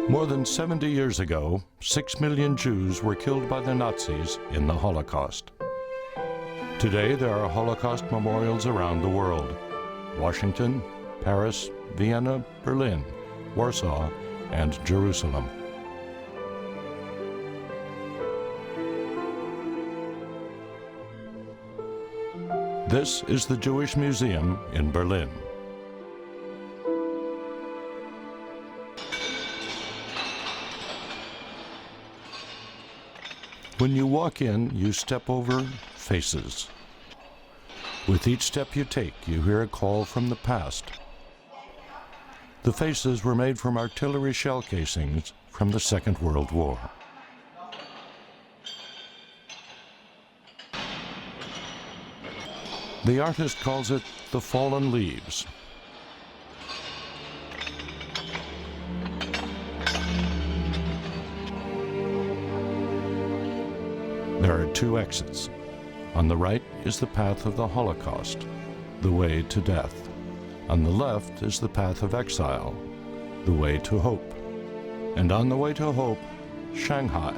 More than 70 years ago, 6 million Jews were killed by the Nazis in the Holocaust. Today, there are Holocaust memorials around the world: Washington, Paris, Vienna, Berlin, Warsaw, and Jerusalem. This is the Jewish Museum in Berlin. When you walk in, you step over faces. With each step you take, you hear a call from the past. The faces were made from artillery shell casings from the Second World War. The artist calls it the fallen leaves. There are two exits. On the right is the path of the Holocaust, the way to death. On the left is the path of exile, the way to hope. And on the way to hope, Shanghai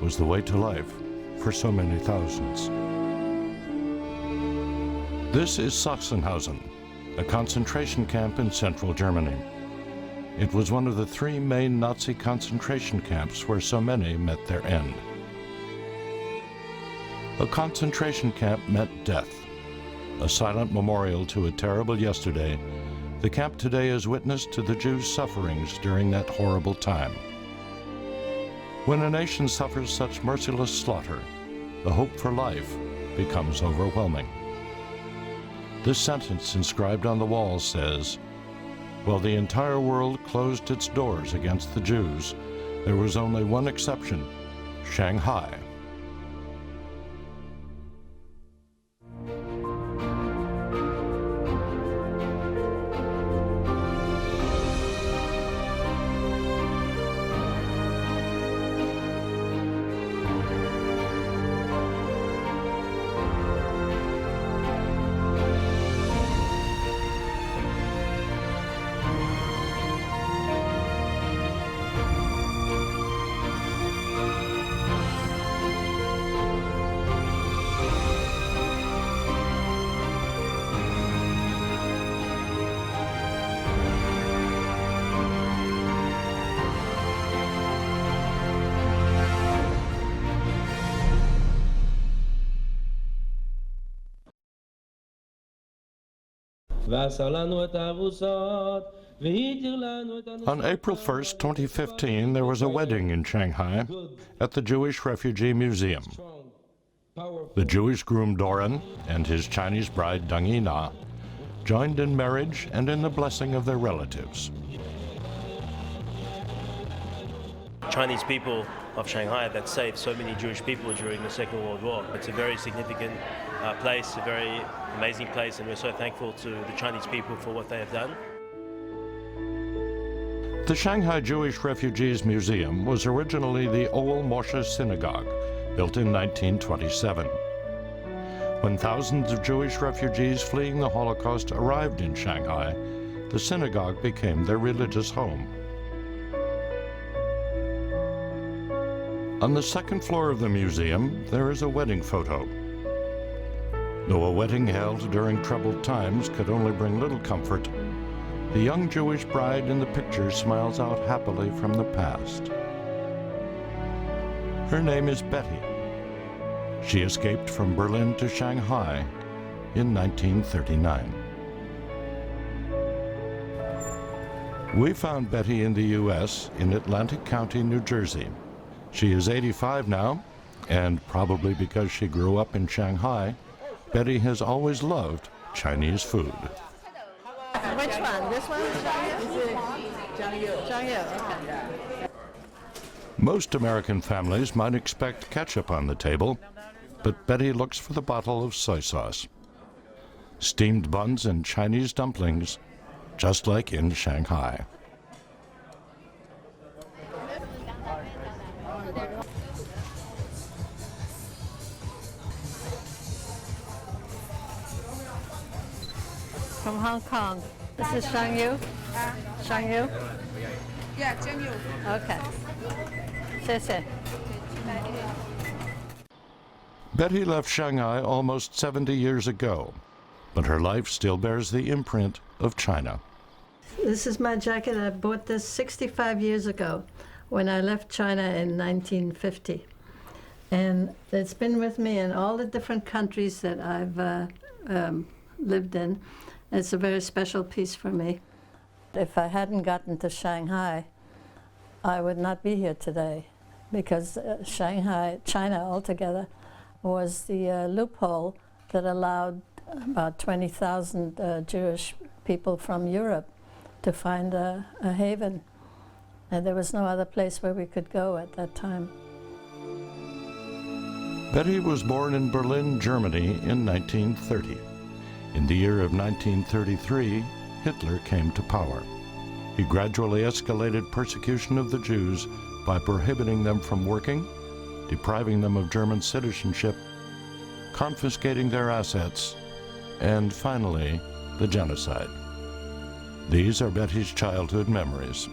was the way to life for so many thousands. This is Sachsenhausen, a concentration camp in central Germany. It was one of the 3 main Nazi concentration camps where so many met their end. A concentration camp meant death. A silent memorial to a terrible yesterday, the camp today is witness to the Jews' sufferings during that horrible time. When a nation suffers such merciless slaughter, the hope for life becomes overwhelming. This sentence inscribed on the wall says, "While the entire world closed its doors against the Jews, there was only one exception: Shanghai." On April 1st, 2015, there was a wedding in Shanghai at the Jewish Refugee Museum. The Jewish groom Doran and his Chinese bride Deng Yina joined in marriage and in the blessing of their relatives. Chinese people of Shanghai that saved so many Jewish people during the Second World War. It's a very significant place, a very amazing place, and we're so thankful to the Chinese people for what they have done. The Shanghai Jewish Refugees Museum was originally the Ol Moshe Synagogue, built in 1927. When thousands of Jewish refugees fleeing the Holocaust arrived in Shanghai, the synagogue became their religious home. On the second floor of the museum, there is a wedding photo. Though a wedding held during troubled times could only bring little comfort, the young Jewish bride in the picture smiles out happily from the past. Her name is Betty. She escaped from Berlin to Shanghai in 1939. We found Betty in the U.S. in Atlantic County, New Jersey. She is 85 now, and probably because she grew up in Shanghai, Betty has always loved Chinese food. Which one? This one? Okay. Most American families might expect ketchup on the table, but Betty looks for the bottle of soy sauce. Steamed buns and Chinese dumplings, just like in Shanghai. From Hong Kong. This is Shang Yu. Shang Yu. Okay. 谢谢. Betty left Shanghai almost 70 years ago, but her life still bears the imprint of China. This is my jacket. I bought this 65 years ago when I left China in 1950. And it's been with me in all the different countries that I've lived in. It's a very special piece for me. If I hadn't gotten to Shanghai, I would not be here today, because Shanghai, China altogether, was the loophole that allowed about 20,000 Jewish people from Europe to find a haven. And there was no other place where we could go at that time. Betty was born in Berlin, Germany in 1930. In the year of 1933, Hitler came to power. He gradually escalated persecution of the Jews by prohibiting them from working, depriving them of German citizenship, confiscating their assets, and finally, the genocide. These are Betty's childhood memories.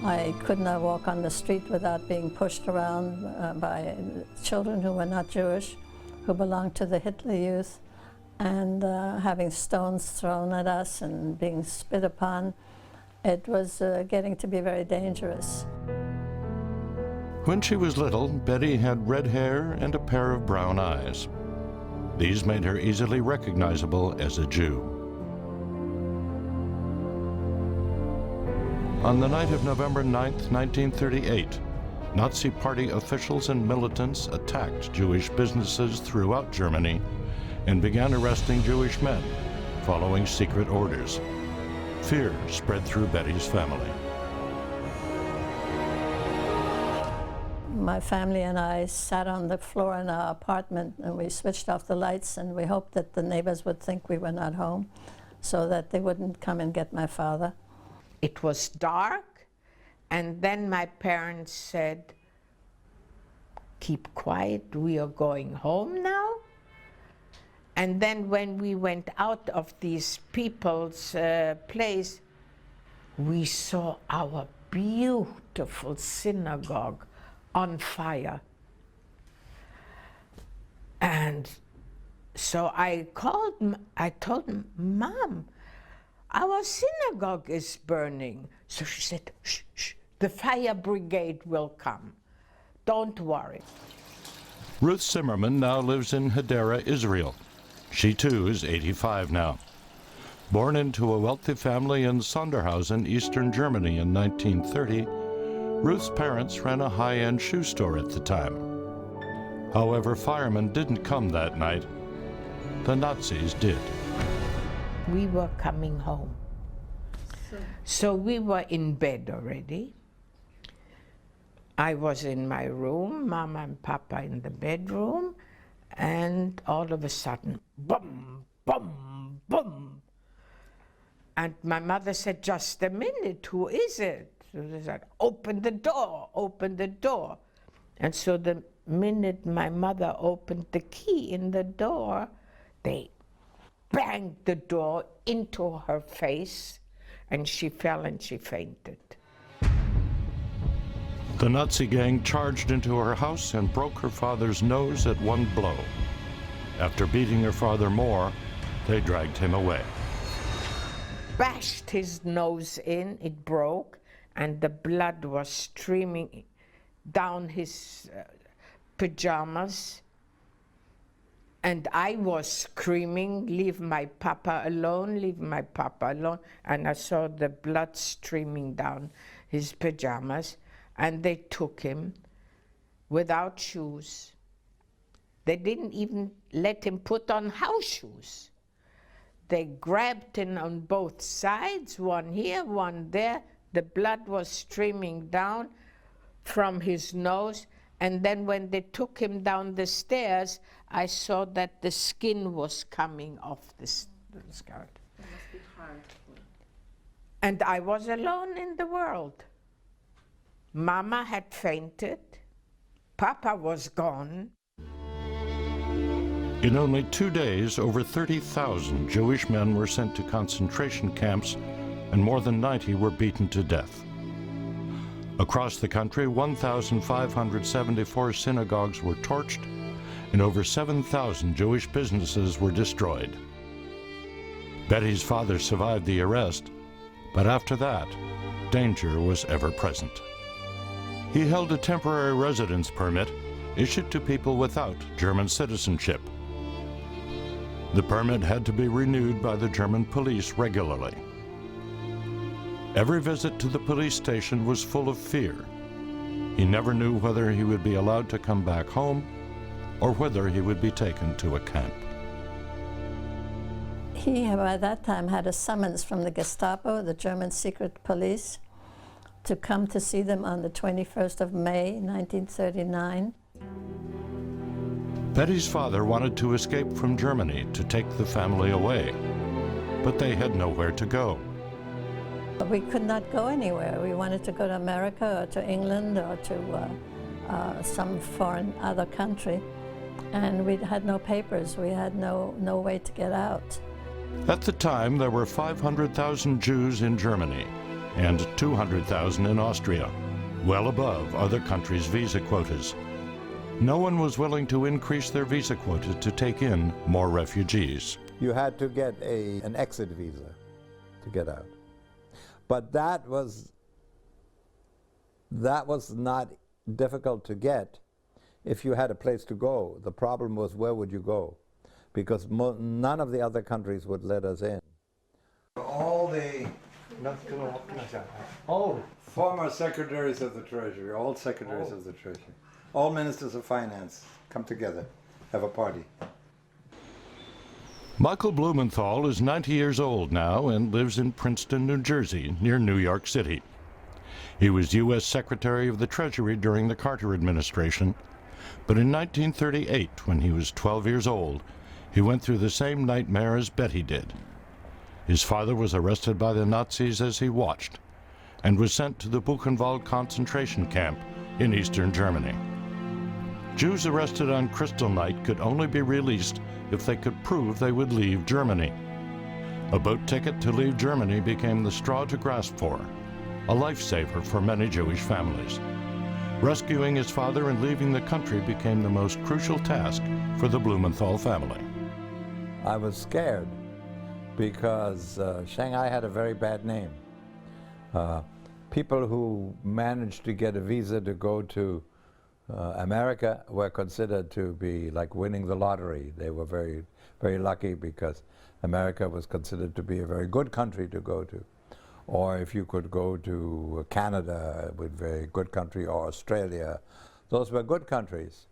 I could not walk on the street without being pushed around by children who were not Jewish, who belonged to the Hitler Youth, and having stones thrown at us and being spit upon. It was getting to be very dangerous. When she was little, Betty had red hair and a pair of brown eyes. These made her easily recognizable as a Jew. On the night of November 9, 1938, Nazi Party officials and militants attacked Jewish businesses throughout Germany and began arresting Jewish men, following secret orders. Fear spread through Betty's family. My family and I sat on the floor in our apartment and we switched off the lights, and we hoped that the neighbors would think we were not home so that they wouldn't come and get my father. It was dark, and then my parents said, "Keep quiet, we are going home now." And then when we went out of these people's place, we saw our beautiful synagogue on fire. And so I told him, "Mom, our synagogue is burning." So she said, "Shh, shh, the fire brigade will come. Don't worry." Ruth Zimmerman now lives in Hadera, Israel. She too is 85 now. Born into a wealthy family in Sondershausen, eastern Germany in 1930, Ruth's parents ran a high-end shoe store at the time. However, firemen didn't come that night. The Nazis did. We were coming home. So we were in bed already. I was in my room, Mama and Papa in the bedroom, and all of a sudden, boom, boom, boom. And my mother said, "Just a minute, who is it?" So they said, "Open the door, open the door." And so the minute my mother opened the key in the door, they banged the door into her face, and she fell and she fainted. The Nazi gang charged into her house and broke her father's nose at one blow. After beating her father more, they dragged him away. Bashed his nose in, it broke, and the blood was streaming down his pajamas. And I was screaming, "Leave my papa alone, leave my papa alone." And I saw the blood streaming down his pajamas. And they took him without shoes. They didn't even let him put on house shoes. They grabbed him on both sides, one here, one there. The blood was streaming down from his nose. And then when they took him down the stairs, I saw that the skin was coming off the skirt. It must be hard. And I was alone in the world. Mama had fainted. Papa was gone. In only 2 days, over 30,000 Jewish men were sent to concentration camps, and more than 90 were beaten to death. Across the country, 1,574 synagogues were torched, and over 7,000 Jewish businesses were destroyed. Betty's father survived the arrest, but after that, danger was ever present. He held a temporary residence permit issued to people without German citizenship. The permit had to be renewed by the German police regularly. Every visit to the police station was full of fear. He never knew whether he would be allowed to come back home or whether he would be taken to a camp. He, by that time, had a summons from the Gestapo, the German secret police, to come to see them on the 21st of May, 1939. Betty's father wanted to escape from Germany to take the family away, but they had nowhere to go. We could not go anywhere. We wanted to go to America or to England or to some foreign other country, and we had no papers. We had no way to get out. At the time, there were 500,000 Jews in Germany and 200,000 in Austria, well above other countries' visa quotas. No one was willing to increase their visa quota to take in more refugees. You had to get an exit visa to get out. But that was not difficult to get if you had a place to go. The problem was, where would you go? Because none of the other countries would let us in. All the former secretaries of the Treasury, all secretaries of the Treasury, all ministers of finance come together, have a party. Michael Blumenthal is 90 years old now and lives in Princeton, New Jersey, near New York City. He was U.S. Secretary of the Treasury during the Carter administration, but in 1938, when he was 12 years old, he went through the same nightmare as Betty did. His father was arrested by the Nazis as he watched, and was sent to the Buchenwald concentration camp in eastern Germany. Jews arrested on Kristallnacht could only be released if they could prove they would leave Germany. A boat ticket to leave Germany became the straw to grasp for, a lifesaver for many Jewish families. Rescuing his father and leaving the country became the most crucial task for the Blumenthal family. I was scared because Shanghai had a very bad name. People who managed to get a visa to go to America were considered to be like winning the lottery. They were very, very lucky because America was considered to be a very good country to go to. Or if you could go to Canada, it would be a very good country, or Australia. Those were good countries.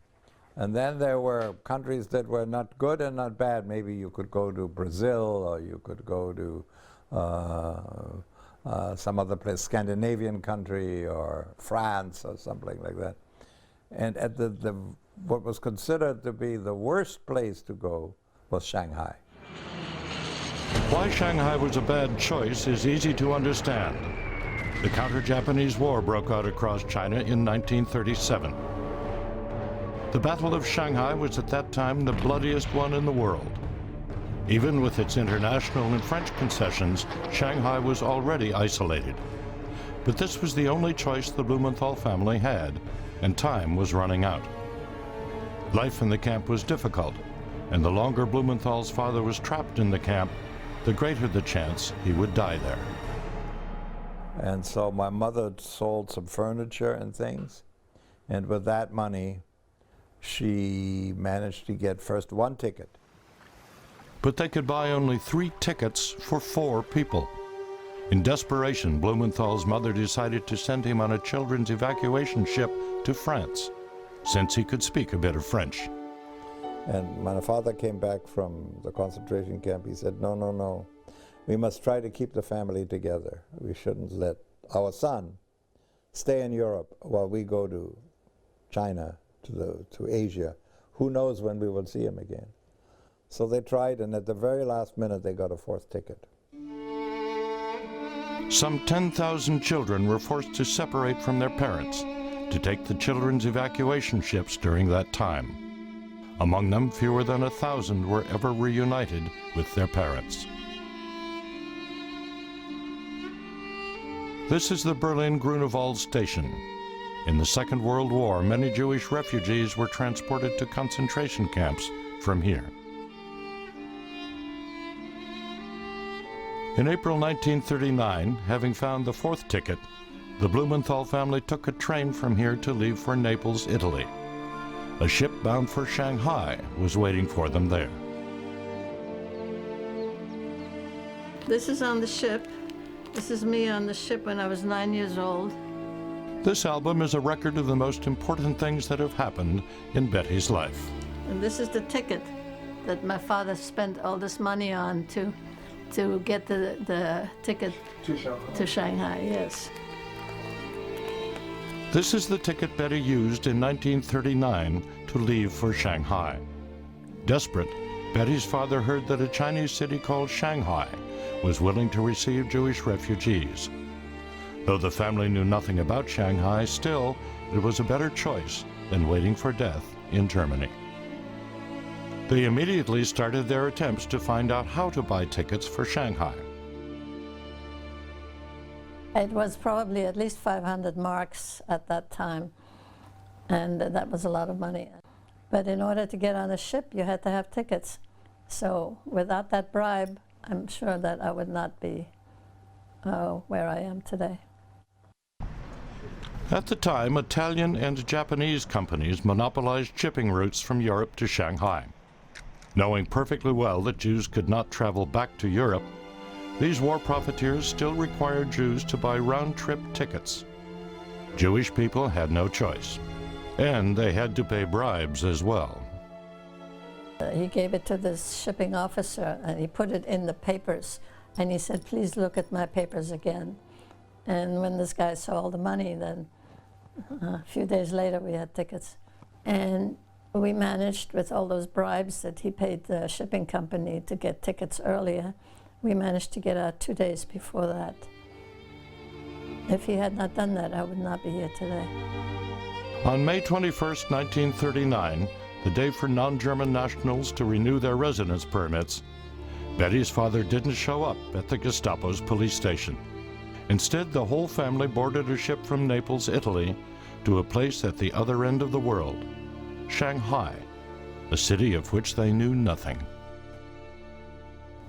And then there were countries that were not good and not bad. Maybe you could go to Brazil, or you could go to some other place, Scandinavian country, or France, or something like that. And at what was considered to be the worst place to go was Shanghai. Why Shanghai was a bad choice is easy to understand. The counter-Japanese war broke out across China in 1937. The Battle of Shanghai was at that time the bloodiest one in the world. Even with its international and French concessions, Shanghai was already isolated. But this was the only choice the Blumenthal family had, and time was running out. Life in the camp was difficult, and the longer Blumenthal's father was trapped in the camp, the greater the chance he would die there. And so my mother sold some furniture and things, and with that money, she managed to get first one ticket. But they could buy only 3 tickets for 4 people. In desperation, Blumenthal's mother decided to send him on a children's evacuation ship to France, since he could speak a bit of French. And when my father came back from the concentration camp, he said, no, no, no. We must try to keep the family together. We shouldn't let our son stay in Europe while we go to China, to Asia. Who knows when we will see him again? So they tried, and at the very last minute, they got a 4th ticket. Some 10,000 children were forced to separate from their parents to take the children's evacuation ships during that time. Among them, fewer than 1,000 were ever reunited with their parents. This is the Berlin-Grunewald station. In the Second World War, many Jewish refugees were transported to concentration camps from here. In April 1939, having found the fourth ticket, the Blumenthal family took a train from here to leave for Naples, Italy. A ship bound for Shanghai was waiting for them there. This is on the ship. This is me on the ship when I was 9 years old. This album is a record of the most important things that have happened in Betty's life. And this is the ticket that my father spent all this money on to get the ticket to Shanghai, yes. This is the ticket Betty used in 1939 to leave for Shanghai. Desperate, Betty's father heard that a Chinese city called Shanghai was willing to receive Jewish refugees. Though the family knew nothing about Shanghai, still, it was a better choice than waiting for death in Germany. They immediately started their attempts to find out how to buy tickets for Shanghai. It was probably at least 500 marks at that time, and that was a lot of money. But in order to get on a ship, you had to have tickets. So without that bribe, I'm sure that I would not be where I am today. At the time, Italian and Japanese companies monopolized shipping routes from Europe to Shanghai. Knowing perfectly well that Jews could not travel back to Europe, these war profiteers still required Jews to buy round-trip tickets. Jewish people had no choice, and they had to pay bribes as well. He gave it to this shipping officer, and he put it in the papers, and he said, "Please look at my papers again." And when this guy saw all the money, then a few days later we had tickets. And we managed, with all those bribes that he paid the shipping company to get tickets earlier, we managed to get out 2 days before that. If he had not done that, I would not be here today. On May 21st, 1939, the day for non-German nationals to renew their residence permits, Betty's father didn't show up at the Gestapo's police station. Instead, the whole family boarded a ship from Naples, Italy, to a place at the other end of the world, Shanghai, a city of which they knew nothing.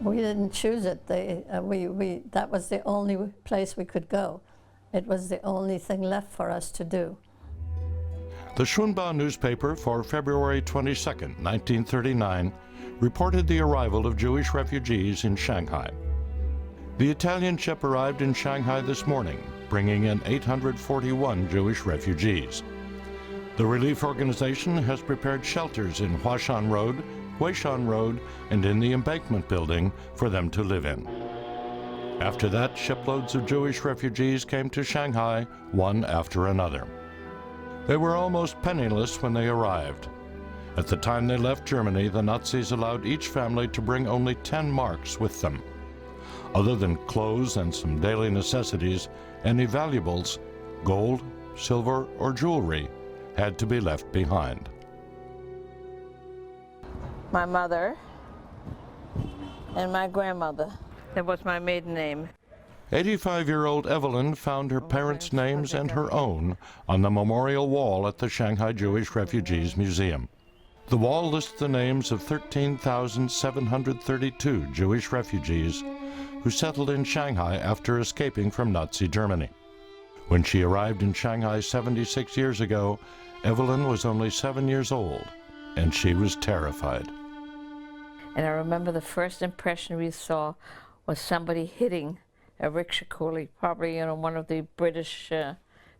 We didn't choose it. That was the only place we could go. It was the only thing left for us to do. The Shunba newspaper for February 22, 1939, reported the arrival of Jewish refugees in Shanghai. The Italian ship arrived in Shanghai this morning, bringing in 841 Jewish refugees. The relief organization has prepared shelters in Huashan Road, Huishan Road, and in the Embankment Building for them to live in. After that, shiploads of Jewish refugees came to Shanghai, one after another. They were almost penniless when they arrived. At the time they left Germany, the Nazis allowed each family to bring only 10 marks with them. Other than clothes and some daily necessities, any valuables, gold, silver, or jewelry, had to be left behind. My mother and my grandmother. That was my maiden name. 85-year-old Evelyn found her parents' names and her own on the memorial wall at the Shanghai Jewish Refugees Museum. The wall lists the names of 13,732 Jewish refugees who settled in Shanghai after escaping from Nazi Germany. When she arrived in Shanghai 76 years ago, Evelyn was only 7 years old, and she was terrified. And I remember the first impression we saw was somebody hitting a rickshaw coolie, probably, one of the British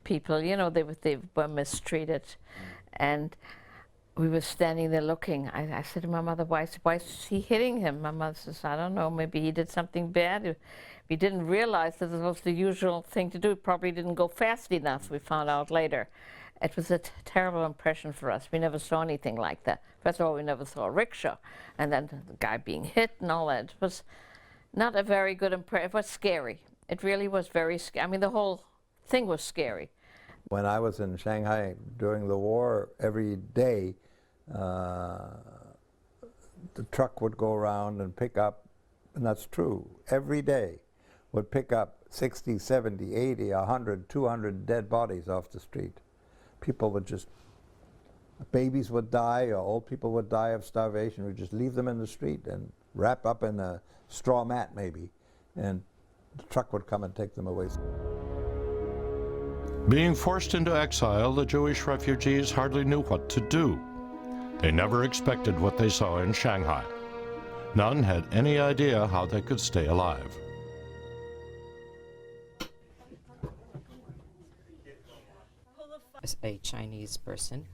people. They were mistreated. And we were standing there looking. I said to my mother, why is he hitting him? My mother says, I don't know, maybe he did something bad. We didn't realize that it was the usual thing to do. It probably didn't go fast enough, we found out later. It was a terrible impression for us. We never saw anything like that. First of all, we never saw a rickshaw, and then the guy being hit and all that. It was not a very good impression. It was scary. It really was very scary. I mean, the whole thing was scary. When I was in Shanghai during the war, every day the truck would go around and pick up, and that's true, every day, would pick up 60, 70, 80, 100, 200 dead bodies off the street. People would just, babies would die, or old people would die of starvation. We'd just leave them in the street and wrap up in a straw mat maybe, and the truck would come and take them away. Being forced into exile, the Jewish refugees hardly knew what to do. They never expected what they saw in Shanghai. None had any idea how they could stay alive. As a Chinese person,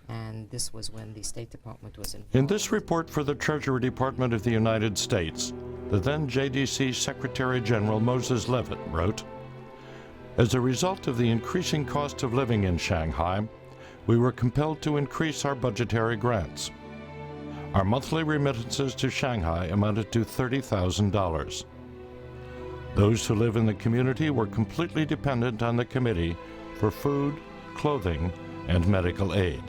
and this was when the State Department was involved. In this report for the Treasury Department of the United States, the then JDC Secretary General Moses Levitt wrote, "As a result of the increasing cost of living in Shanghai, we were compelled to increase our budgetary grants. Our monthly remittances to Shanghai amounted to $30,000. Those who live in the community were completely dependent on the committee for food, clothing, and medical aid."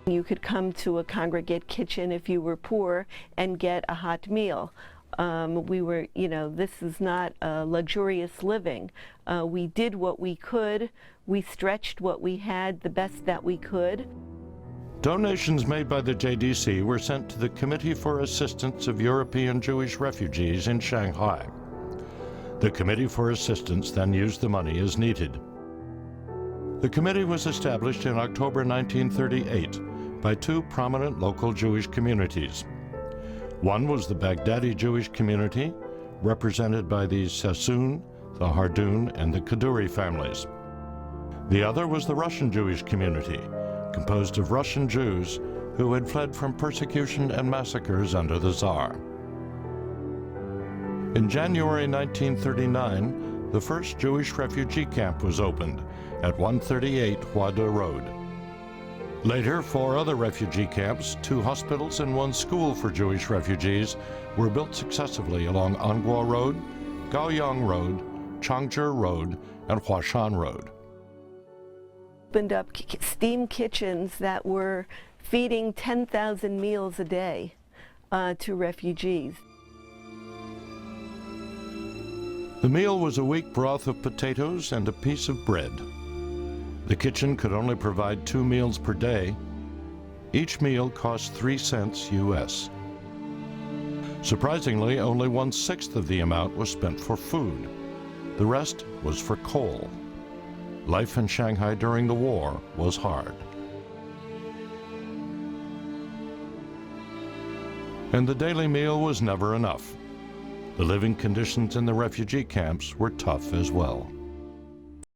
You could come to a congregate kitchen if you were poor and get a hot meal. We were, this is not luxurious living. We did what we could. We stretched what we had the best that we could. Donations made by the JDC were sent to the Committee for Assistance of European Jewish Refugees in Shanghai. The Committee for Assistance then used the money as needed. The committee was established in October 1938 by two prominent local Jewish communities. One was the Baghdadi Jewish community, represented by the Sassoon, the Hardoon, and the Kaduri families. The other was the Russian Jewish community, composed of Russian Jews who had fled from persecution and massacres under the Tsar. In January 1939, the first Jewish refugee camp was opened at 138 Huada Road. Later, 4 other refugee camps, 2 hospitals, and 1 school for Jewish refugees were built successively along Anguo Road, Gaoyang Road, Changzhou Road, and Huashan Road. Opened up steam kitchens that were feeding 10,000 meals a day to refugees. The meal was a weak broth of potatoes and a piece of bread. The kitchen could only provide 2 meals per day. Each meal cost 3 cents US. Surprisingly, only 1/6 of the amount was spent for food. The rest was for coal. Life in Shanghai during the war was hard. And the daily meal was never enough. The living conditions in the refugee camps were tough as well.